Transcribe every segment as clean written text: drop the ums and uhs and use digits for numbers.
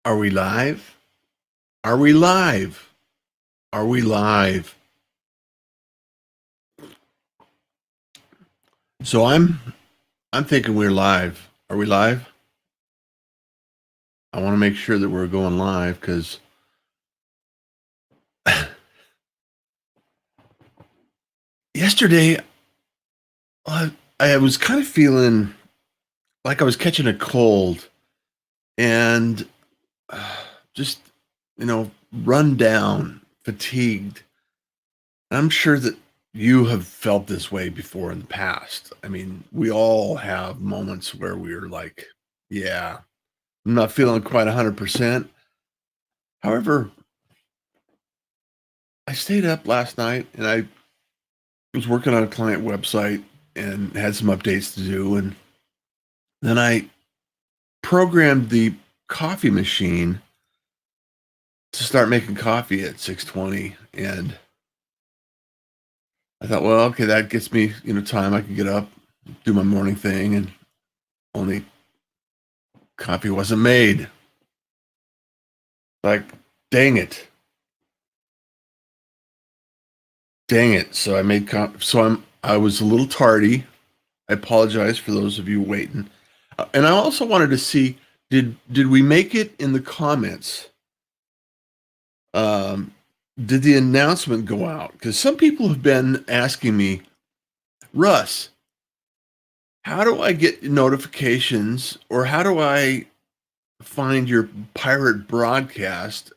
Are we live? Are we live? Are we live? So I'm thinking we're live. Are we live? I want to make sure that we're going live because yesterday I was kind of feeling like I was catching a cold and just run down, fatigued. I'm sure that you have felt this way before in the past. I mean, we all have moments where we're like, yeah, I'm not feeling quite 100%. However, I stayed up last night and I was working on a client website and had some updates to do. And then I programmed the coffee machine to start making coffee at 6:20. And I thought, well, okay, that gets me, time. I can get up, do my morning thing, and only coffee wasn't made. Like, dang it. Dang it. So I made I was a little tardy. I apologize for those of you waiting. And I also wanted to see, did we make it in the comments? Did the announcement go out? Because some people have been asking me, Russ, how do I get notifications or how do I find your pirate broadcast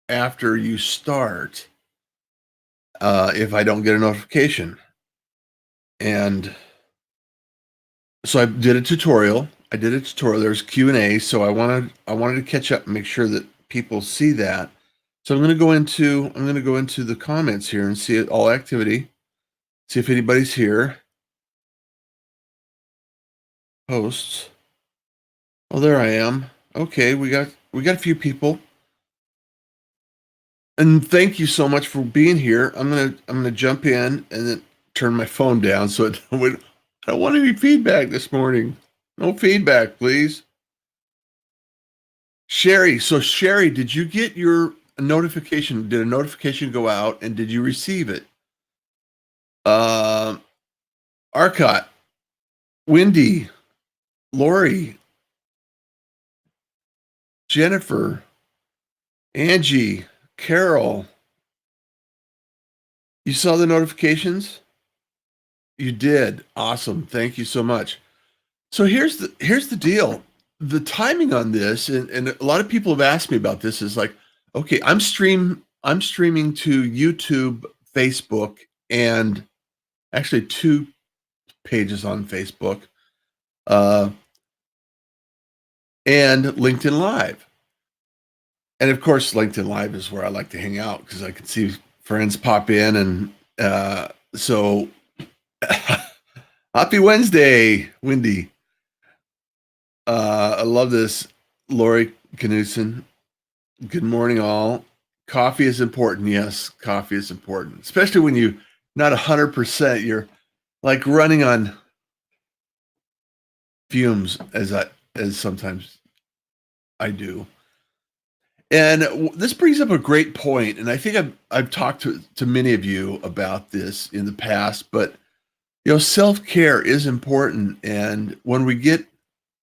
after you start if I don't get a notification? And so I did a tutorial. There's Q&A. So I wanted to catch up and make sure that people see that. So I'm going to go into the comments here and see all activity. See if anybody's here. Hosts. Oh, there I am. Okay, we got a few people. And thank you so much for being here. I'm gonna jump in and then turn my phone down so I don't want any feedback this morning. No feedback, please. Sherry, did you get your notification? Did a notification go out and did you receive it? Arcot, Wendy, Lori, Jennifer, Angie, Carol. You saw the notifications? You did. Awesome. Thank you so much. So here's the deal. The timing on this, and a lot of people have asked me about this, is like, okay, I'm streaming to YouTube, Facebook, and actually 2 pages on Facebook, and LinkedIn Live. And of course, LinkedIn Live is where I like to hang out because I can see friends pop in. And so happy Wednesday, Wendy. I love this. Lori Knudsen. Good morning, all. Coffee is important. Yes, coffee is important, especially when you're not 100%. You're like running on fumes, as sometimes I do. And this brings up a great point, and I think I've talked to many of you about this in the past. But self-care is important, and when we get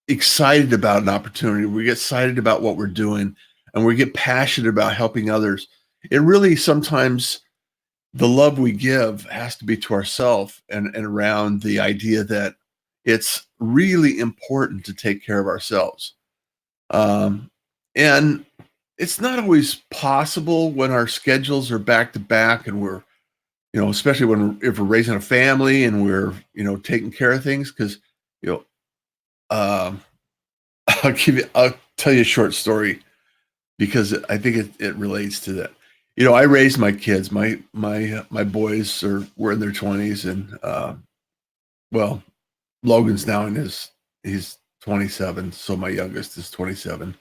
excited about an opportunity, we get excited about what we're doing, and we get passionate about helping others, it really sometimes the love we give has to be to ourselves and around the idea that it's really important to take care of ourselves. And it's not always possible when our schedules are back to back and we're, especially if we're raising a family and we're, taking care of things. Because, I'll tell you a short story because I think it relates to that. I raised my kids. My boys were in their 20s, and well, Logan's now he's 27, so my youngest is 27.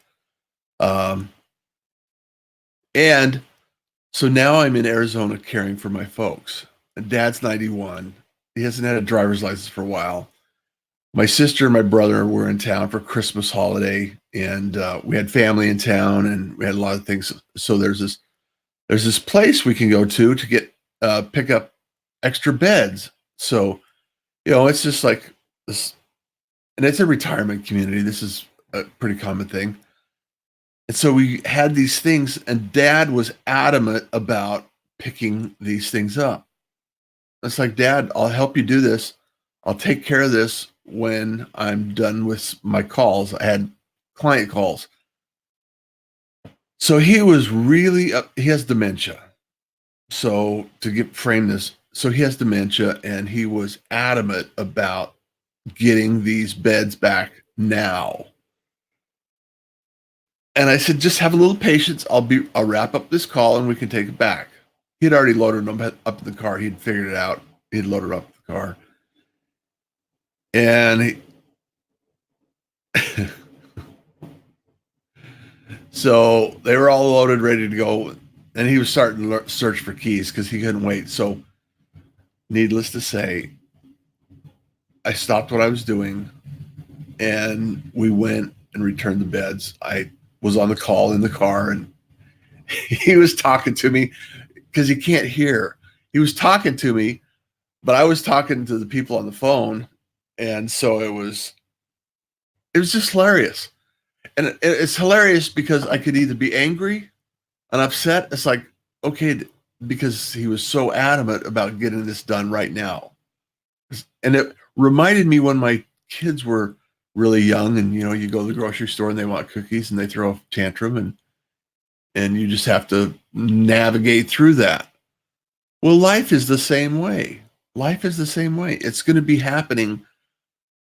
And so now I'm in Arizona caring for my folks. And Dad's 91. He hasn't had a driver's license for a while. My sister and my brother were in town for Christmas holiday. and we had family in town, and we had a lot of things. So there's this place we can go to get pick up extra beds. So it's just like this, and it's a retirement community. This is a pretty common thing. And so we had these things, and Dad was adamant about picking these things up. It's like, Dad, I'll help you do this. I'll take care of this when I'm done with my calls. I had client calls. So he was really he has dementia. So frame this, so he has dementia, and he was adamant about getting these beds back now. And I said, just have a little patience. I'll wrap up this call and we can take it back. He had already loaded them up in the car. He'd figured it out. He'd loaded up the car. And so they were all loaded, ready to go. And he was starting to search for keys because he couldn't wait. So needless to say, I stopped what I was doing and we went and returned the beds. I was on the call in the car, and he was talking to me because he can't hear. He was talking to me, but I was talking to the people on the phone. And so it was just hilarious. And it's hilarious because I could either be angry and upset. It's like, okay, because he was so adamant about getting this done right now. And it reminded me when my kids were really young, and you go to the grocery store and they want cookies and they throw a tantrum, and you just have to navigate through that. Well, life is the same way. Life is the same way. It's going to be happening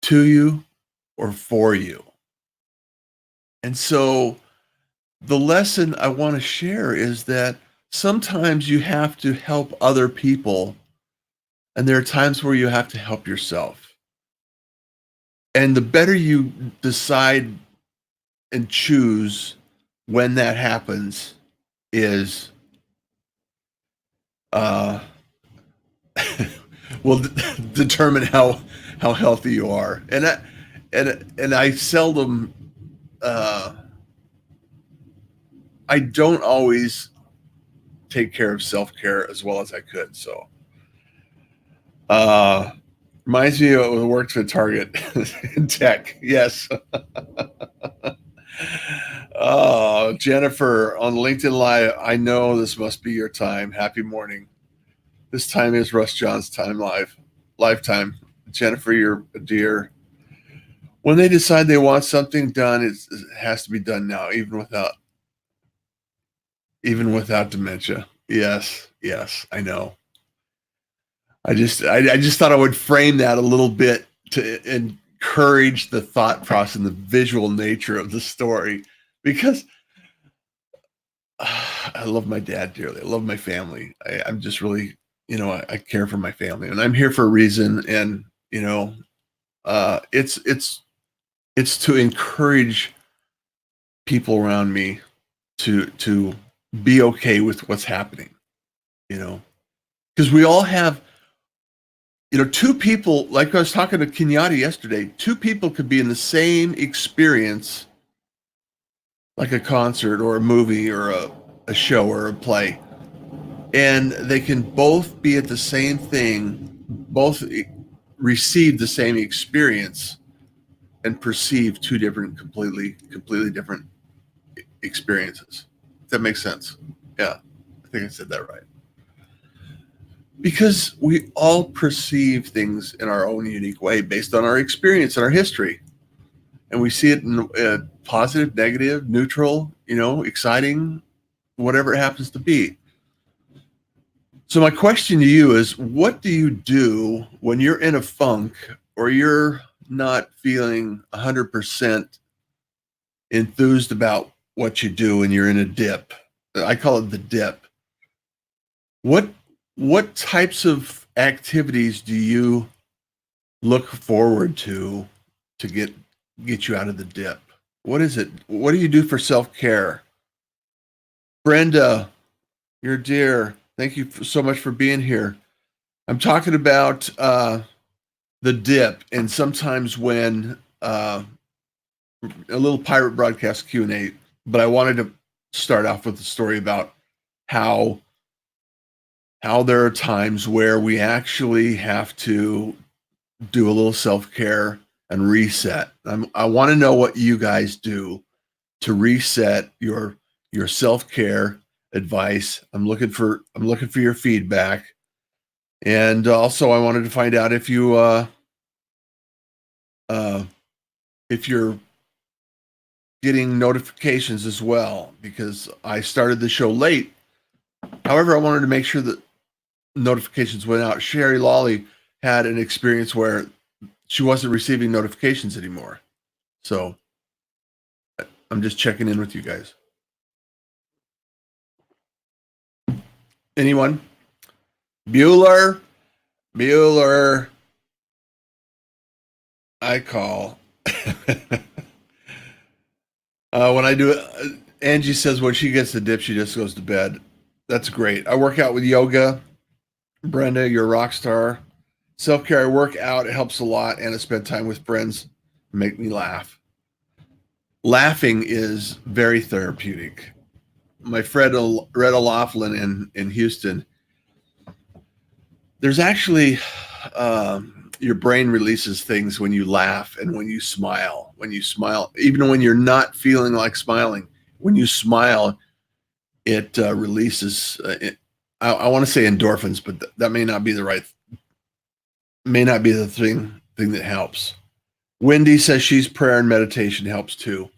to you or for you. And so the lesson I want to share is that sometimes you have to help other people, and there are times where you have to help yourself. And the better you decide and choose when that happens will determine how healthy you are. And I seldom, I don't always take care of self-care as well as I could. So, reminds me of the works at Target in tech. Yes. Oh, Jennifer on LinkedIn Live. I know this must be your time. Happy morning. This time is Russ John's time lifetime. Jennifer, you're a dear. When they decide they want something done, it has to be done now, even without dementia. Yes, I know. I just thought I would frame that a little bit to encourage the thought process and the visual nature of the story, because I love my dad dearly. I love my family. I'm just really, I care for my family, and I'm here for a reason. And it's to encourage people around me to be okay with what's happening, because we all have. Two people, like I was talking to Kenyatta yesterday, two people could be in the same experience, like a concert or a movie or a show or a play, and they can both be at the same thing, both receive the same experience, and perceive two completely different experiences. If that makes sense. Yeah, I think I said that right. Because we all perceive things in our own unique way based on our experience and our history. And we see it in positive, negative, neutral, exciting, whatever it happens to be. So my question to you is, what do you do when you're in a funk or you're not feeling 100% enthused about what you do and you're in a dip? I call it the dip. What types of activities do you look forward to get you out of the dip? What is it? What do you do for self-care? Brenda, you're dear. Thank you so much for being here. I'm talking about the dip, and sometimes when a little pirate broadcast Q&A, but I wanted to start off with a story about how there are times where we actually have to do a little self-care and reset. I want to know what you guys do to reset your self-care advice. I'm looking for your feedback. And also I wanted to find out if you're getting notifications as well, because I started the show late. However, I wanted to make sure that notifications went out. Sherry Lawley had an experience where she wasn't receiving notifications anymore. So I'm just checking in with you guys. Anyone? Bueller, I call. When I do it, Angie says when she gets the dip, she just goes to bed. That's great. I work out with yoga. Brenda, you're a rock star. Self-care, I work out. It helps a lot. And I spend time with friends. Make me laugh. Laughing is very therapeutic. My friend Retta Laughlin in Houston, there's actually your brain releases things when you laugh and when you smile. When you smile, even when you're not feeling like smiling, when you smile, it releases. I want to say endorphins, but that may not be the thing that helps. Wendy says she's prayer and meditation helps too.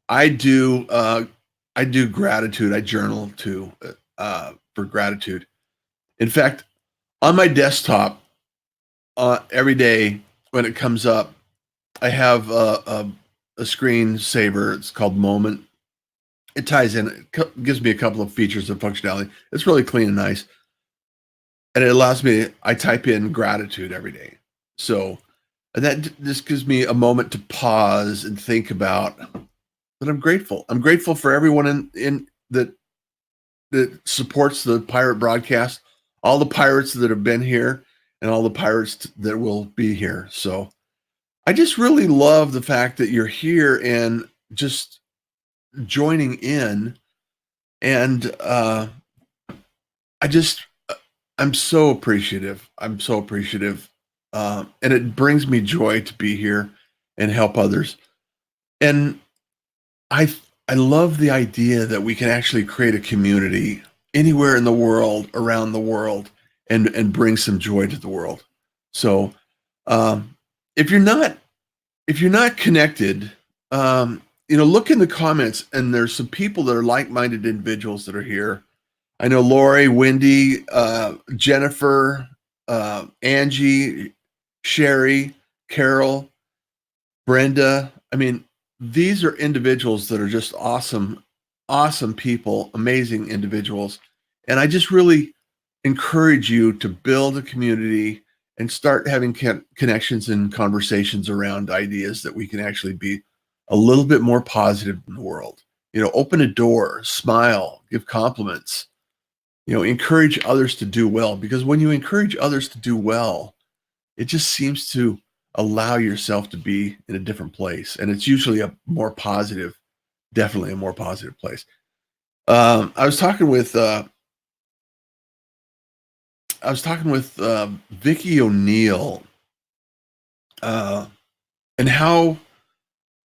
I do gratitude. I journal too for gratitude. In fact, on my desktop, every day when it comes up, I have a screensaver. It's called Moment. It ties in. It gives me a couple of features of functionality. It's really clean and nice, and it allows me. I type in gratitude every day. So that just gives me a moment to pause and think about that. I'm grateful. I'm grateful for everyone in that supports the pirate broadcast, all the pirates that have been here, and all the pirates that will be here. So I just really love the fact that you're here and just joining in. And I'm so appreciative. I'm so appreciative. And it brings me joy to be here and help others. And I I love the idea that we can actually create a community anywhere in the world, around the world, and bring some joy to the world. So um, if you're not connected, look in the comments, and there's some people that are like-minded individuals that are here. I know Lori, Wendy, Jennifer, Angie, Sherry, Carol, Brenda. I mean, these are individuals that are just awesome, awesome people, amazing individuals. And I just really encourage you to build a community and start having connections and conversations around ideas that we can actually be a little bit more positive in the world. Open a door, smile, give compliments, encourage others to do well, because when you encourage others to do well, it just seems to allow yourself to be in a different place. And it's usually definitely a more positive place. I was talking with Vicky O'Neill, and how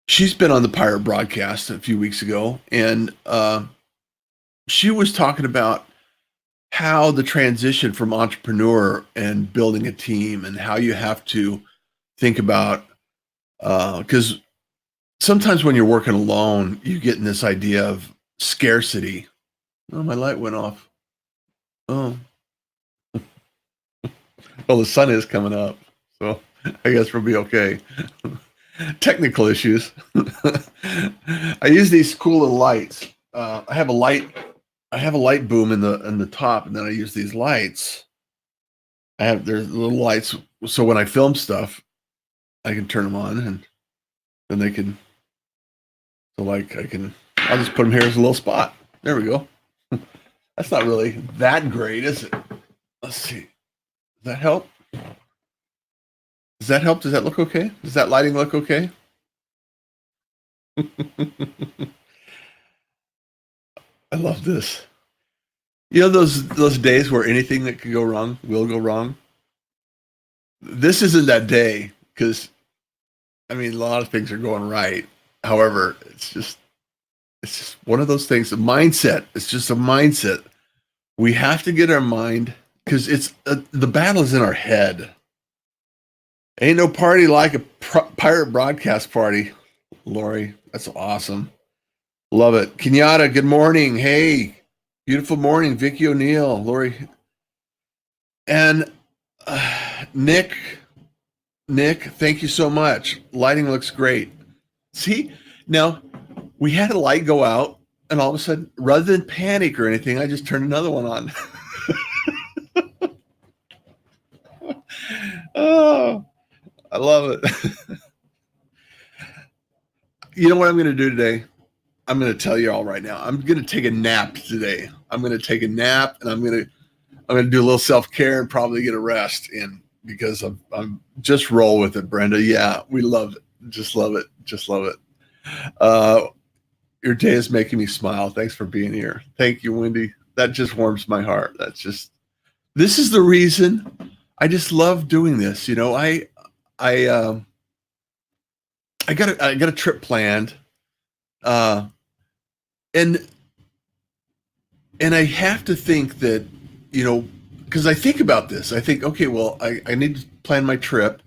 she's been on the Pirate Broadcast a few weeks ago, and she was talking about how the transition from entrepreneur and building a team, and how you have to think about, because sometimes when you're working alone, you get in this idea of scarcity. Oh, my light went off. Oh, well, the sun is coming up, so I guess we'll be okay. Technical issues. I use these cool little lights. I have a light boom in the top, and then I use these lights. There's little lights, so when I film stuff, I can turn them on, and then they can. So I'll just put them here as a little spot. There we go. That's not really that great, is it? Let's see. Does that help? Does that help? Does that look okay? Does that lighting look okay? I love this. You know those days where anything that could go wrong will go wrong? This isn't that day because I mean a lot of things are going right. However, it's just one of those things. A mindset. It's just a mindset. We have to get our mind because it's the battle is in our head. Ain't no party like a pirate broadcast party, Lori. That's awesome. Love it. Kenyatta, good morning. Hey, beautiful morning. Vicky O'Neill, Lori, and Nick. Nick, thank you so much. Lighting looks great. See, now we had a light go out, and all of a sudden, rather than panic or anything, I just turned another one on. Oh, I love it. You know what I'm going to do today? I'm going to tell you all right now. I'm going to take a nap today. I'm going to take a nap, and I'm going to do a little self care and probably get a rest in because I'm just roll with it, Brenda. Yeah, we love it. Just love it. Just love it. Your day is making me smile. Thanks for being here. Thank you, Wendy. That just warms my heart. This is the reason I just love doing this. You know, I got a trip planned, and I have to think that, you know, because I think about this. I think, okay, well, I need to plan my trip,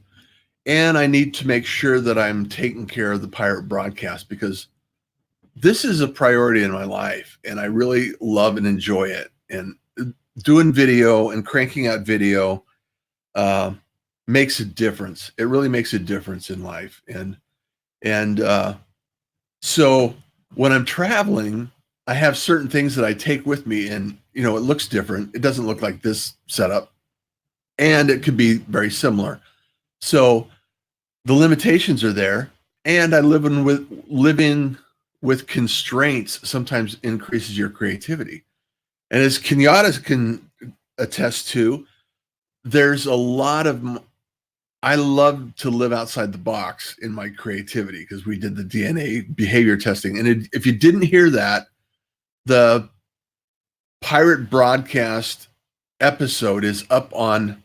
and I need to make sure that I'm taking care of the pirate broadcast because this is a priority in my life, and I really love and enjoy it. And doing video and cranking out video makes a difference. It really makes a difference in life. And so when I'm traveling, I have certain things that I take with me, and you know, it looks different. It doesn't look like this setup, and it could be very similar. So the limitations are there, and living with constraints sometimes increases your creativity. And as Kenyatta can attest to, there's a lot of I love to live outside the box in my creativity because we did the DNA behavior testing. And if you didn't hear that, the Pirate Broadcast episode is up on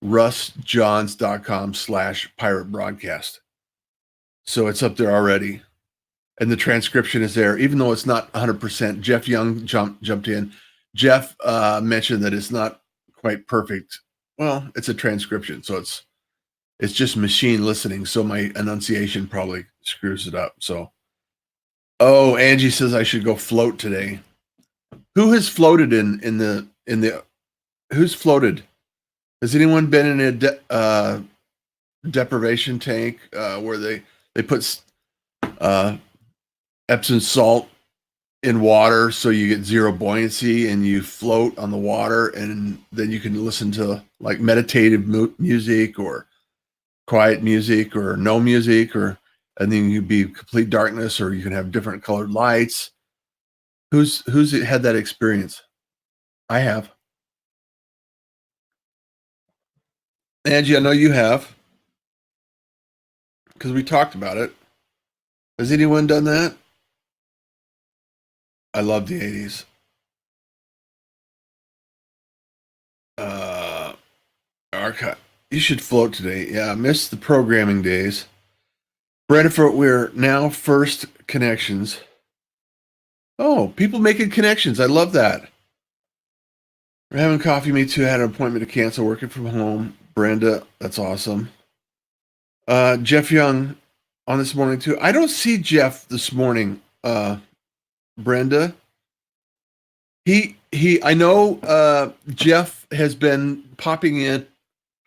russjohns.com/pirate broadcast. So it's up there already. And the transcription is there, even though it's not 100%. Jeff Young jumped in. Jeff mentioned that it's not quite perfect. Well, it's a transcription, so it's just machine listening. So my enunciation probably screws it up. So, oh, Angie says I should go float today. Who has floated in the who's floated? Has anyone been in a deprivation tank where they put Epsom salt in water so you get zero buoyancy and you float on the water, and then you can listen to like meditative music or quiet music or no music, and then you be complete darkness, or you can have different colored lights. Who's had that experience? I have. Angie, I know you have because we talked about it. Has anyone done that? I love the 80s. Archive. You should float today. Yeah, I missed the programming days. Brentford, we're now first connections. Oh, people making connections. I love that. We're having coffee. Me too. I had an appointment to cancel. Working from home. Brenda, that's awesome. Jeff Young on this morning too. I don't see Jeff this morning. Brenda. I know Jeff has been popping in,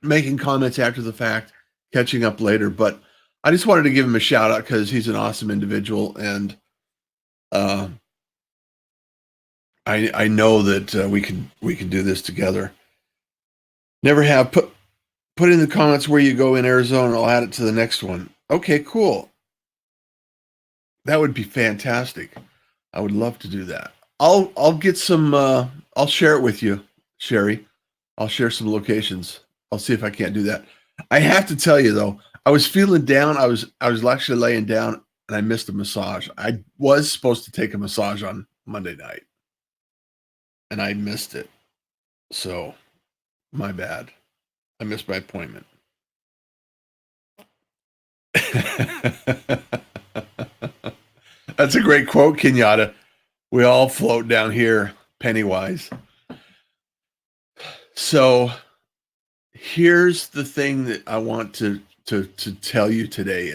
making comments after the fact, catching up later, but I just wanted to give him a shout out because he's an awesome individual, and I know that we can do this together. Never have put in the comments where you go in Arizona. I'll add it to the next one. Okay, cool. That would be fantastic. I would love to do that. I'll get some. I'll share it with you, Sherry. I'll share some locations. I'll see if I can't do that. I have to tell you though, I was feeling down. I was actually laying down and I missed a massage. I was supposed to take a massage on Monday night, and I missed it. So, my bad. I missed my appointment. That's a great quote, Kenyatta. We all float down here, pennywise. So, here's the thing that I want to tell you today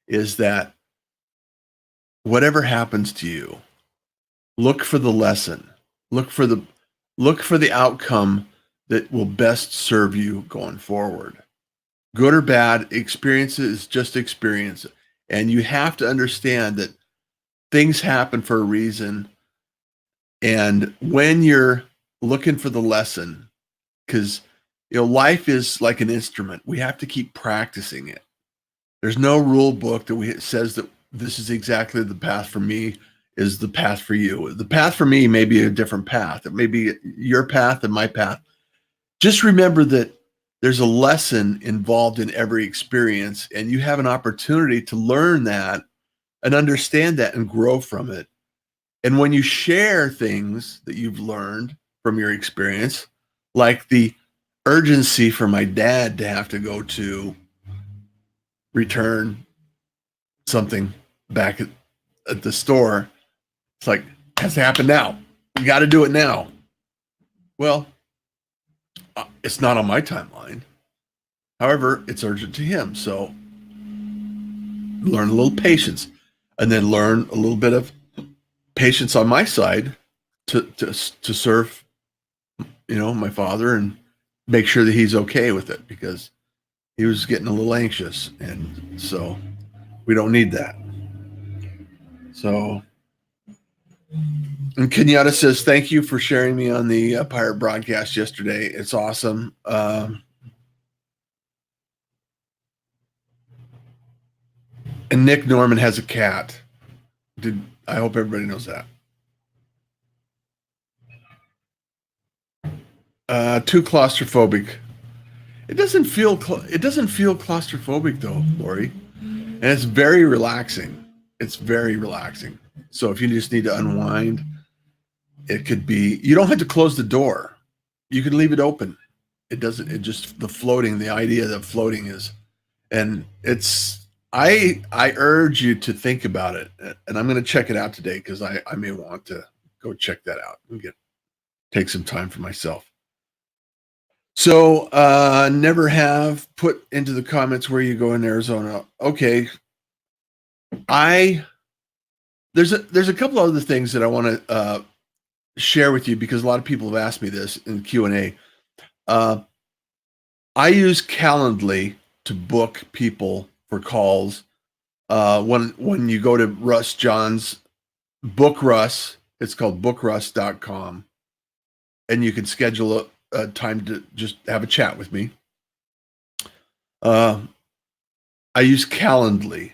is that whatever happens to you, look for the lesson. Look for the outcome that will best serve you going forward. Good or bad, experience is just experience. And you have to understand that things happen for a reason. And when you're looking for the lesson, because life is like an instrument. We have to keep practicing it. There's no rule book that says that this is exactly the path for me is the path for you. The path for me may be a different path. It may be your path and my path. Just remember that there's a lesson involved in every experience, and you have an opportunity to learn that and understand that and grow from it. And when you share things that you've learned from your experience, like the urgency for my dad to have to go to return something back at the store, it's like, it has to happen now. You got to do it now. Well, it's not on my timeline. However, it's urgent to him. So learn a little patience, and then learn a little bit of patience on my side to serve, my father and make sure that he's okay with it, because he was getting a little anxious. And so we don't need that. So, and Kenyatta says, thank you for sharing me on the Pirate Broadcast yesterday. It's awesome. And Nick Norman has a cat. I hope everybody knows that. Too claustrophobic. It doesn't feel claustrophobic though, Lori. And it's very relaxing. It's very relaxing. So if you just need to unwind, it could be, you don't have to close the door. You can leave it open. The idea that floating is, and I urge you to think about it. And I'm going to check it out today, because I may want to go check that out and take some time for myself. So never have put into the comments where you go in Arizona. Okay. There's a couple other things that I want to share with you, because a lot of people have asked me this in Q&A. I use Calendly to book people for calls. When you go to Russ John's Book Russ, it's called bookruss.com, and you can schedule a time to just have a chat with me. I use Calendly.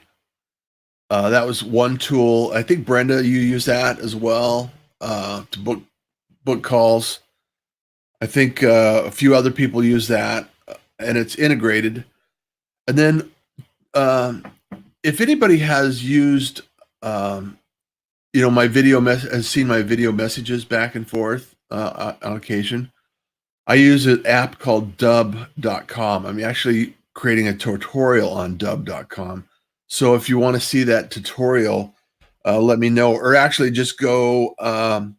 That was one tool. I think Brenda, you use that as well to book calls. I think a few other people use that, and it's integrated. And then if anybody has used, my video has seen my video messages back and forth on occasion, I use an app called dub.com. I'm actually creating a tutorial on dub.com. So if you want to see that tutorial, let me know, or actually just go to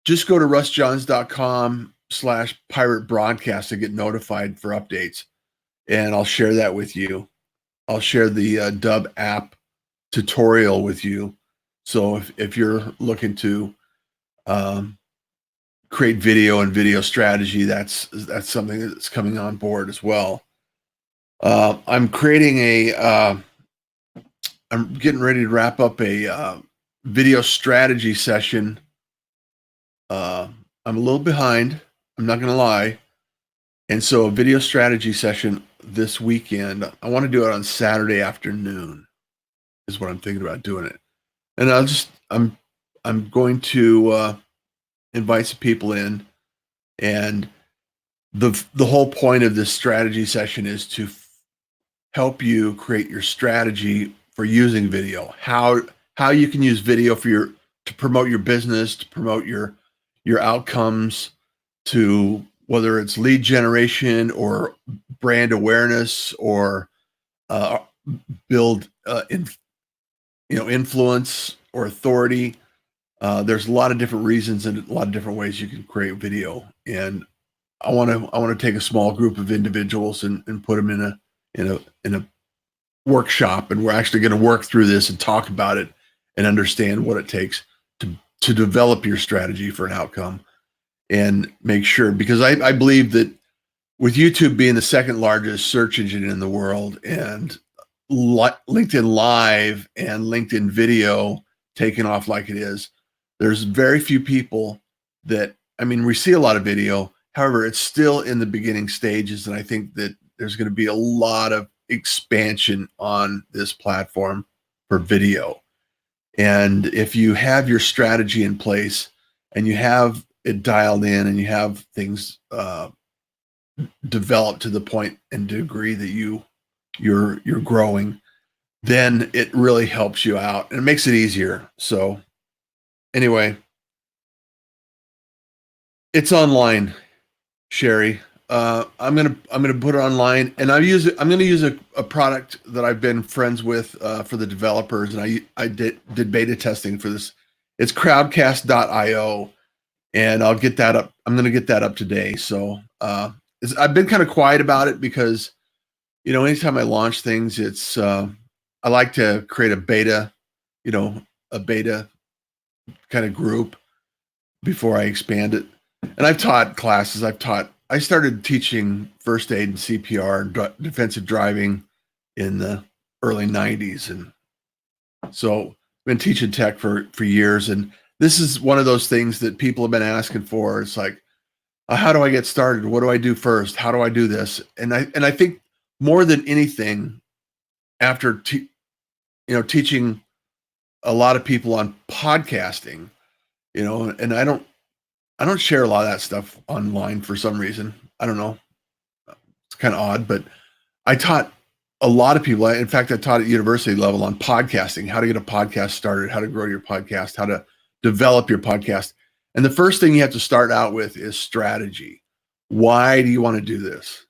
russjohns.com/PirateBroadcast to get notified for updates. And I'll share that with you. I'll share the Dub app tutorial with you. So if you're looking to create video and video strategy, that's something that's coming on board as well. I'm creating I'm getting ready to wrap up a video strategy session. I'm a little behind, I'm not going to lie. And so a video strategy session this weekend, I want to do it on Saturday afternoon is what I'm thinking about doing it. And I'm going to invite some people in, and the whole point of this strategy session is to help you create your strategy for using video, how you can use video to promote your business, to promote your outcomes, to whether it's lead generation or brand awareness or uh, build influence or authority. There's a lot of different reasons and a lot of different ways you can create video. And I want to take a small group of individuals and put them in a workshop, and we're actually going to work through this and talk about it and understand what it takes to develop your strategy for an outcome and make sure, because I believe that with YouTube being the second largest search engine in the world and LinkedIn Live and LinkedIn Video taking off like it is, there's very few people that, I mean, we see a lot of video. However, it's still in the beginning stages. And I think that there's going to be a lot of expansion on this platform for video. And if you have your strategy in place and you have it dialed in and you have things developed to the point and degree that you're growing, then it really helps you out and it makes it easier. So anyway, it's online, Sherry. I'm gonna put it online, and I'm gonna use a product that I've been friends with for the developers, and I did beta testing for this. It's crowdcast.io, and I'll get that up. I'm gonna get that up today. So I've been kind of quiet about it because, anytime I launch things, it's I like to create a beta kind of group before I expand it. And I've taught classes. I started teaching first aid and CPR and defensive driving in the early 90s. And so I've been teaching tech for years. And this is one of those things that people have been asking for. It's like, how do I get started? What do I do first? How do I do this? And I think more than anything, after teaching a lot of people on podcasting, and I don't share a lot of that stuff online for some reason. I don't know. It's kind of odd, but I taught a lot of people. In fact, I taught at university level on podcasting, how to get a podcast started, how to grow your podcast, how to develop your podcast. And the first thing you have to start out with is strategy. Why do you want to do this?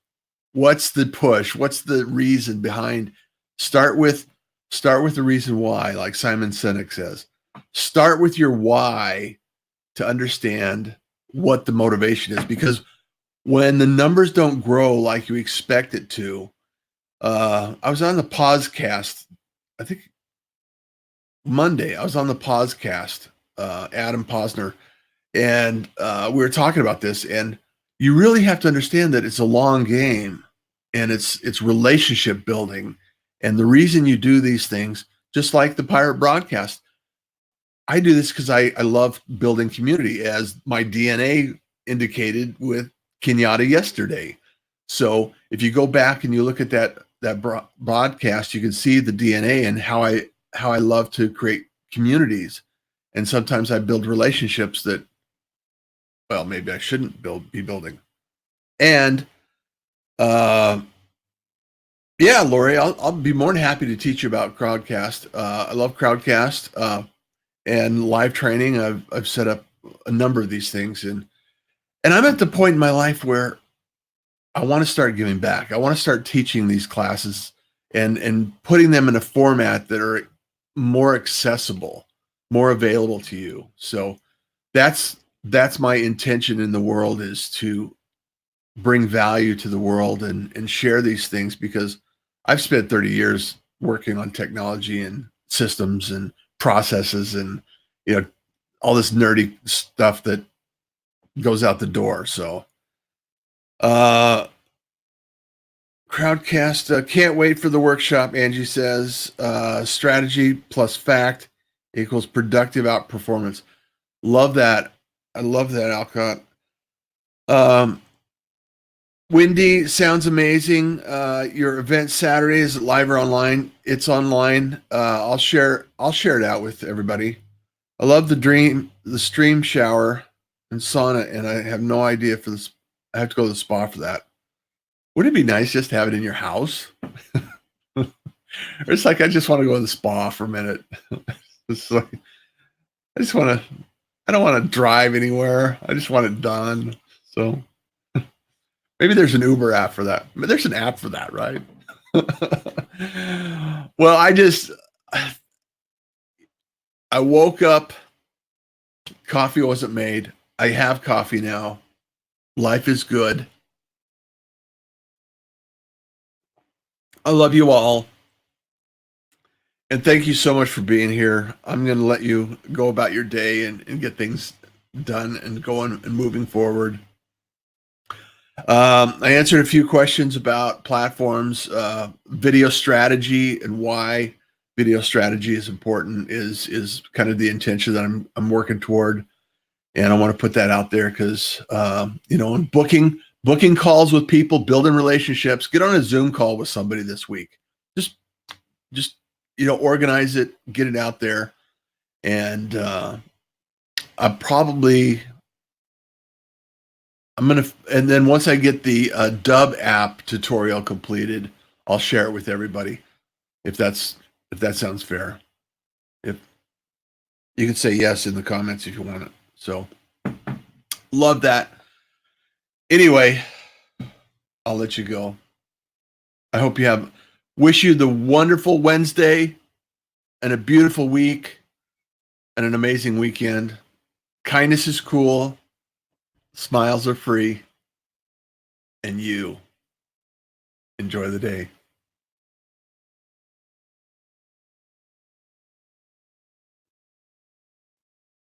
What's the push? What's the reason behind? Start with the reason why, like Simon Sinek says. Start with your why to understand what the motivation is, because when the numbers don't grow like you expect it to, I was on the podcast, I think Monday, I was on the podcast, Adam Posner, and we were talking about this, and you really have to understand that it's a long game and it's relationship building. And the reason you do these things, just like the Pirate Broadcast, I do this because I love building community, as my DNA indicated with Kenyatta yesterday. So if you go back and you look at that broadcast, you can see the DNA and how I love to create communities. And sometimes I build relationships that, well, maybe I shouldn't be building. And yeah, Lori, I'll be more than happy to teach you about Crowdcast. I love Crowdcast. And live training. I've set up a number of these things, and I'm at the point in my life where I want to start giving back. I want to start teaching these classes and putting them in a format that are more accessible, more available to you. So that's my intention in the world, is to bring value to the world and share these things, because I've spent 30 years working on technology and systems and processes and all this nerdy stuff that goes out the door. So Crowdcast, can't wait for the workshop. Angie says strategy plus fact equals productive outperformance. Love that. I love that, Alcott. Wendy, sounds amazing. Your event Saturday, is it live or online? It's online. I'll share it out with everybody. I love the stream shower and sauna, and I have no idea for this. I have to go to the spa for that. Wouldn't it be nice just to have it in your house? It's like I just want to go to the spa for a minute. It's like I just want to. I don't want to drive anywhere. I just want it done. So maybe there's an Uber app for that. There's an app for that, right? Well, I woke up. Coffee wasn't made. I have coffee now. Life is good. I love you all. And thank you so much for being here. I'm going to let you go about your day and get things done and going and moving forward. I answered a few questions about platforms, video strategy, and why video strategy is important is kind of the intention that I'm working toward, and I want to put that out there because in booking calls with people, building relationships, get on a Zoom call with somebody this week. Just organize it, get it out there, and and then once I get the Dub app tutorial completed, I'll share it with everybody. If that sounds fair. If you can say yes in the comments if you want it. So love that. Anyway, I'll let you go. I hope wish you the wonderful Wednesday and a beautiful week and an amazing weekend. Kindness is cool. Smiles are free. And you enjoy the day.